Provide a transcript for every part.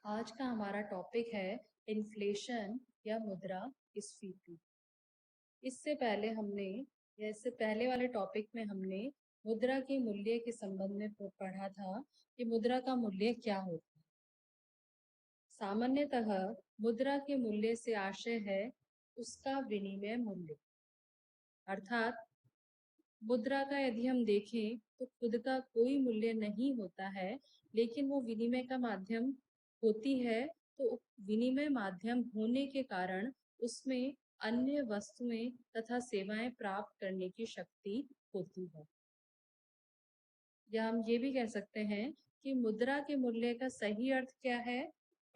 आज का हमारा टॉपिक है इन्फ्लेशन या मुद्रास्फीति। इससे पहले वाले टॉपिक में हमने मुद्रा के मूल्य के संबंध में पढ़ा था कि मुद्रा का मूल्य क्या होता है। सामान्यतः मुद्रा के मूल्य से आशय है उसका विनिमय मूल्य, अर्थात मुद्रा का यदि हम देखें तो खुद का कोई मूल्य नहीं होता है, लेकिन वो विनिमय का माध्यम होती है। तो विनिमय माध्यम होने के कारण उसमें अन्य वस्तुएं तथा सेवाएं प्राप्त करने की शक्ति होती है। या हम ये भी कह सकते हैं कि मुद्रा के मूल्य का सही अर्थ क्या है?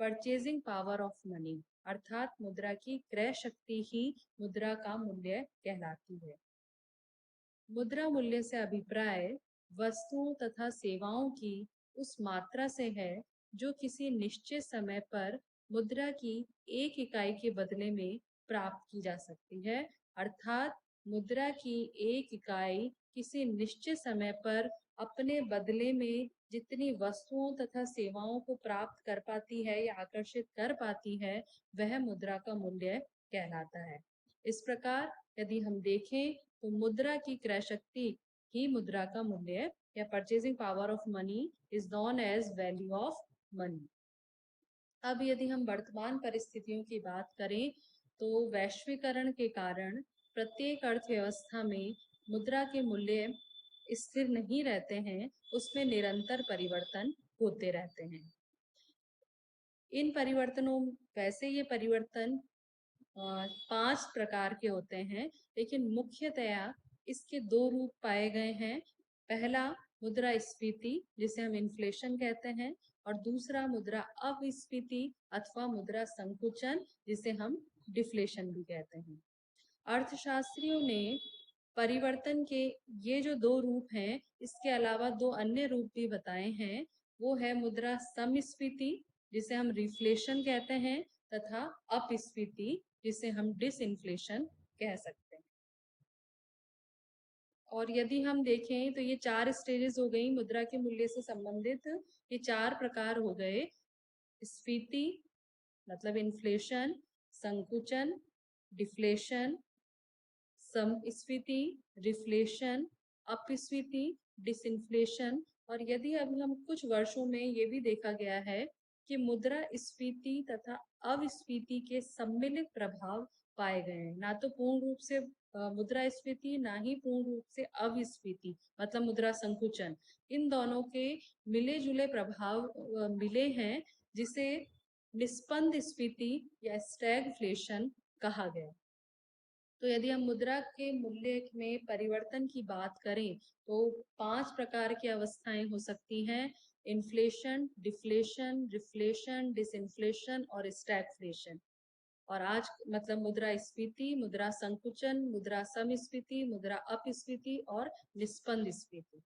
परचेजिंग पावर ऑफ मनी, अर्थात मुद्रा की क्रय शक्ति ही मुद्रा का मूल्य कहलाती है। मुद्रा मूल्य से अभिप्राय वस्तुओं तथा सेवाओं की उस मात्रा से है जो किसी निश्चित समय पर मुद्रा की एक इकाई के बदले में प्राप्त की जा सकती है। अर्थात मुद्रा की एक इकाई किसी निश्चित समय पर अपने बदले में जितनी वस्तुओं तथा सेवाओं को प्राप्त कर पाती है या आकर्षित कर पाती है, वह मुद्रा का मूल्य कहलाता है। इस प्रकार यदि हम देखें तो मुद्रा की क्रय शक्ति ही मुद्रा का मूल्य है, या purchasing power of money is known as value of money. अब यदि हम वर्तमान परिस्थितियों की बात करें तो वैश्वीकरण के कारण प्रत्येक अर्थव्यवस्था में मुद्रा के मूल्य स्थिर नहीं रहते हैं, उसमें निरंतर परिवर्तन होते रहते हैं। इन परिवर्तनों वैसे ये परिवर्तन 5 प्रकार के होते हैं, लेकिन मुख्यतया इसके 2 रूप पाए गए हैं। पहला मुद्रास्फीति, जिसे हम इन्फ्लेशन कहते हैं, और दूसरा मुद्रा अपस्फीति अथवा मुद्रा संकुचन, जिसे हम डिफ्लेशन भी कहते हैं। अर्थशास्त्रियों ने परिवर्तन के ये जो 2 रूप हैं, इसके अलावा 2 अन्य रूप भी बताए हैं। वो है मुद्रा समस्फीति, जिसे हम रिफ्लेशन कहते हैं, तथा अपस्फीति, जिसे हम डिसइंफ्लेशन कह सकते हैं। और यदि हम देखें तो ये 4 स्टेजेस हो गई मुद्रा के मूल्य से संबंधित। ये 4 प्रकार हो गए: स्फीति मतलब इन्फ्लेशन, संकुचन, डिफ्लेशन, समस्फीति, रिफ्लेशन, अपस्फीति, डिसइंफ्लेशन। और यदि अभी हम कुछ वर्षों में ये भी देखा गया है कि मुद्रा स्फीति तथा अपस्फीति के सम्मिलित प्रभाव पाए गए हैं। ना तो पूर्ण रूप से मुद्रास्फीति, ना ही पूर्ण रूप से अपस्फीति मतलब मुद्रा संकुचन। इन दोनों के मिले जुले प्रभाव मिले हैं, जिसे निस्पंद स्फीति या स्टैगफ्लेशन कहा गया। तो यदि हम मुद्रा के मूल्य में परिवर्तन की बात करें तो 5 प्रकार की अवस्थाएं हो सकती हैं: इन्फ्लेशन, डिफ्लेशन, रिफ्लेशन, डिसइंफ्लेशन और स्टैगफ्लेशन। और आज मतलब मुद्रास्फीति, मुद्रा संकुचन, मुद्रा समस्फीति, मुद्रा अपस्फीति और निस्पंद स्फीति।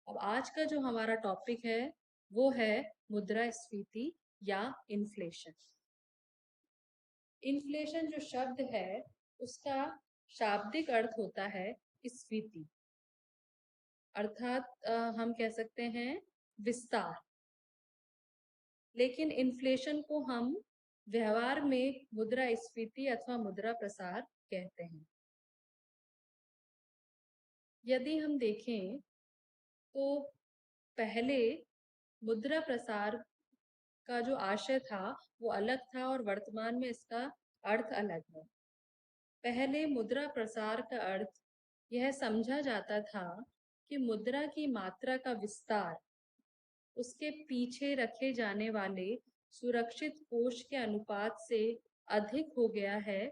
अब आज का जो हमारा टॉपिक है वो है मुद्रास्फीति या इन्फ्लेशन। इन्फ्लेशन जो शब्द है उसका शाब्दिक अर्थ होता है स्फीति, अर्थात हम कह सकते हैं विस्तार। लेकिन इन्फ्लेशन को हम व्यवहार में मुद्रास्फीति अथवा मुद्रा प्रसार कहते हैं। यदि हम देखें तो पहले मुद्रा प्रसार का जो आशय था वो अलग था और वर्तमान में इसका अर्थ अलग है। पहले मुद्रा प्रसार का अर्थ यह समझा जाता था कि मुद्रा की मात्रा का विस्तार उसके पीछे रखे जाने वाले सुरक्षित कोष के अनुपात से अधिक हो गया है,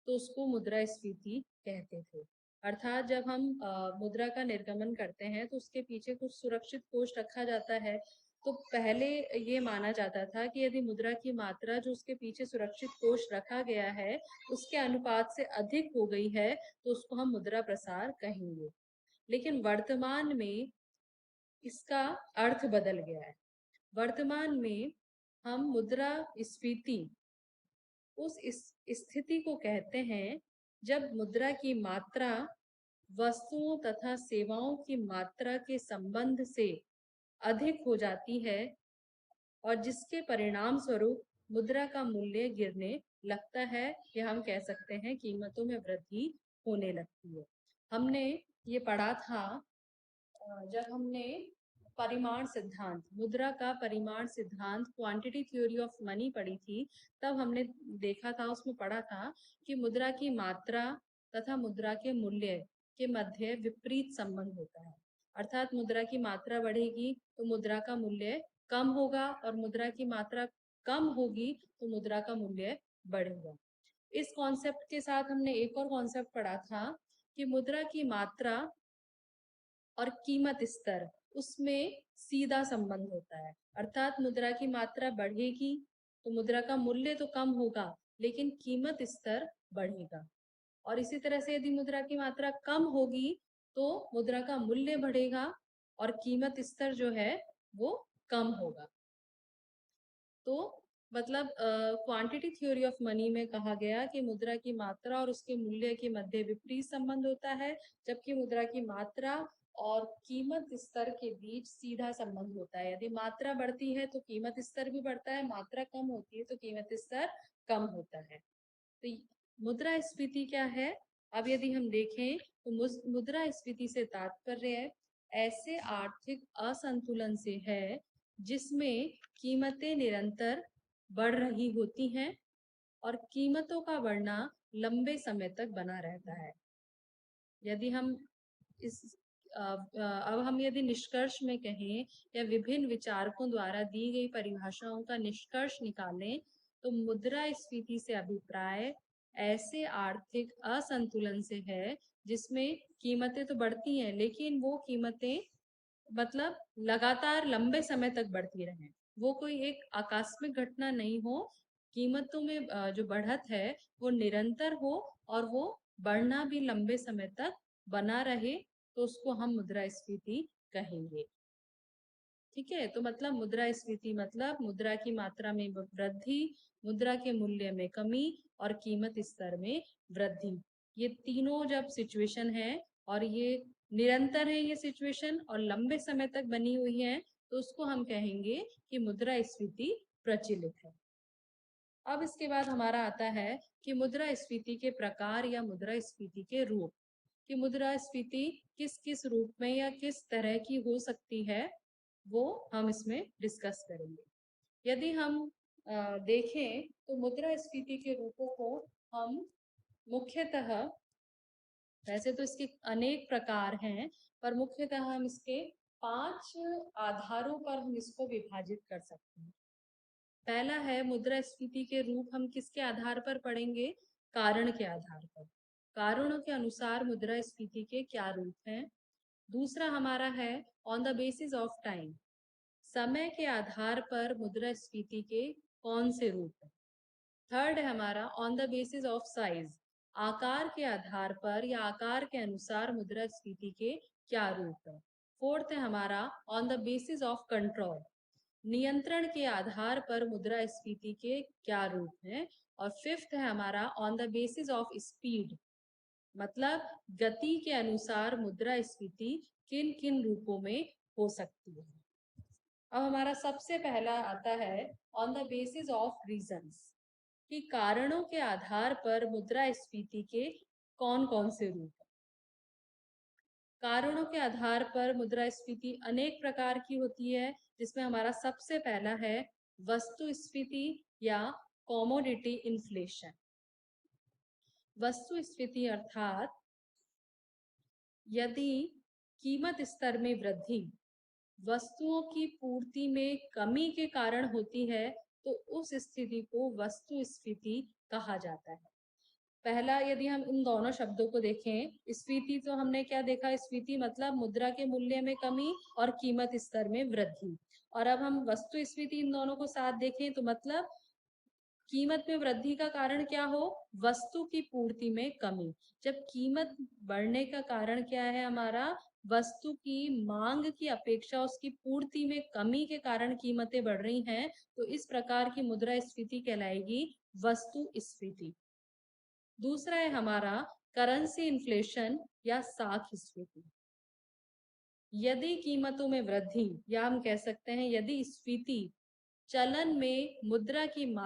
तो उसको मुद्रास्फीति कहते थे। अर्थात जब हम मुद्रा का निर्गमन करते हैं तो उसके पीछे कुछ सुरक्षित कोष रखा जाता है। तो पहले ये माना जाता था कि यदि मुद्रा की मात्रा जो उसके पीछे सुरक्षित कोष रखा गया है उसके अनुपात से अधिक हो गई है तो उसको हम मुद्रा प्रसार कहेंगे। लेकिन वर्तमान में इसका अर्थ बदल गया है। वर्तमान में हम मुद्रास्फीति उस स्थिति को कहते हैं जब मुद्रा की मात्रा वस्तुओं तथा सेवाओं की मात्रा के संबंध से अधिक हो जाती है और जिसके परिणाम स्वरूप मुद्रा का मूल्य गिरने लगता है, या हम कह सकते हैं कीमतों में वृद्धि होने लगती है। हमने ये पढ़ा था जब हमने परिमाण सिद्धांत, मुद्रा का परिमाण सिद्धांत, क्वांटिटी थ्योरी ऑफ मनी पढ़ी थी, तब हमने देखा था, उसमें पढ़ा था कि मुद्रा की मात्रा तथा मुद्रा के मूल्य के मध्य विपरीत संबंध होता है। अर्थात मुद्रा की मात्रा बढ़ेगी तो मुद्रा का मूल्य कम होगा, और मुद्रा की मात्रा कम होगी तो मुद्रा का मूल्य बढ़ेगा। इस कॉन्सेप्ट के साथ हमने एक और कॉन्सेप्ट पढ़ा था कि मुद्रा की मात्रा और कीमत स्तर, उसमें सीधा संबंध होता है। अर्थात मुद्रा की मात्रा बढ़ेगी तो मुद्रा का मूल्य तो कम होगा, लेकिन कीमत स्तर बढ़ेगा। और इसी तरह से यदि मुद्रा की मात्रा कम होगी तो मुद्रा का मूल्य बढ़ेगा और कीमत स्तर जो है वो कम होगा। तो मतलब क्वांटिटी थ्योरी ऑफ मनी में कहा गया कि मुद्रा की मात्रा और उसके मूल्य के मध्य विपरीत संबंध होता है, जबकि मुद्रा की मात्रा और कीमत स्तर के बीच सीधा संबंध होता है। यदि मात्रा बढ़ती है तो कीमत स्तर भी बढ़ता है, मात्रा कम होती है तो कीमत स्तर कम होता है। तो मुद्रा स्फीति क्या है? अब यदि हम देखें तो मुद्रा स्फीति से तात्पर्य ऐसे आर्थिक असंतुलन से है जिसमें कीमतें निरंतर बढ़ रही होती हैं और कीमतों का बढ़ना लंबे समय तक बना रहता है। यदि हम इस अब हम यदि निष्कर्ष में कहें या विभिन्न विचारकों द्वारा दी गई परिभाषाओं का निष्कर्ष निकालें तो मुद्रा स्फीति से अभिप्राय ऐसे आर्थिक असंतुलन से है जिसमें कीमतें तो बढ़ती हैं लेकिन वो कीमतें मतलब लगातार लंबे समय तक बढ़ती रहे, वो कोई एक आकस्मिक घटना नहीं हो। कीमतों में जो बढ़त है वो निरंतर हो और वो बढ़ना भी लंबे समय तक बना रहे, तो उसको हम मुद्रास्फीति कहेंगे। ठीक है, तो मतलब मुद्रास्फीति मतलब मुद्रा की मात्रा में वृद्धि, मुद्रा के मूल्य में कमी और कीमत स्तर में वृद्धि। ये तीनों जब सिचुएशन है और ये निरंतर है ये सिचुएशन और लंबे समय तक बनी हुई है, तो उसको हम कहेंगे कि मुद्रास्फीति प्रचलित है। अब इसके बाद हमारा आता है कि मुद्रास्फीति के प्रकार या मुद्रास्फीति के रूप, कि मुद्रास्फीति किस किस रूप में या किस तरह की हो सकती है, वो हम इसमें डिस्कस करेंगे। यदि हम देखें तो मुद्रास्फीति के रूपों को हम मुख्यतः, वैसे तो इसके अनेक प्रकार हैं, पर मुख्यतः हम इसके 5 आधारों पर हम इसको विभाजित कर सकते हैं। पहला है मुद्रास्फीति के रूप हम किसके आधार पर पढ़ेंगे? कारण के आधार पर। कारणों के अनुसार मुद्रास्फीति के क्या रूप हैं? दूसरा हमारा है on the basis of time, समय के आधार पर मुद्रास्फीति के कौन से रूप हैं? थर्ड है हमारा on the basis of size, आकार के आधार पर या आकार के अनुसार मुद्रास्फीति के क्या रूप है? फोर्थ है हमारा on the basis of control, नियंत्रण के आधार पर मुद्रास्फीति के क्या रूप हैं? और फिफ्थ है हमारा on the basis of speed, मतलब गति के अनुसार मुद्रास्फीति किन किन रूपों में हो सकती है। अब हमारा सबसे पहला आता है on the basis of reasons, कि कारणों के आधार पर मुद्रास्फीति के कौन कौन से रूप हैं। कारणों के आधार पर मुद्रास्फीति अनेक प्रकार की होती है, जिसमें हमारा सबसे पहला है वस्तुस्फीति या कमोडिटी इन्फ्लेशन। वस्तुस्फीति अर्थात यदि कीमत स्तर में वृद्धि वस्तुओं की पूर्ति में कमी के कारण होती है तो उस स्थिति को वस्तुस्फीति कहा जाता है। पहला यदि हम इन दोनों शब्दों को देखें, स्फीति तो हमने क्या देखा, स्फीति मतलब मुद्रा के मूल्य में कमी और कीमत स्तर में वृद्धि। और अब हम वस्तुस्फीति इन दोनों को साथ देखें तो मतलब कीमत में वृद्धि का कारण क्या हो, वस्तु की पूर्ति में कमी। जब कीमत बढ़ने का कारण क्या है हमारा, वस्तु की मांग की अपेक्षा उसकी पूर्ति में कमी के कारण कीमतें बढ़ रही हैं, तो इस प्रकार की मुद्रास्फीति कहलाएगी वस्तुस्फीति। दूसरा है हमारा करेंसी इन्फ्लेशन या साख-स्फीति। यदि कीमतों में वृद्धि या हम कह सकते हैं यदि स्फीति चलन में मुद्रा की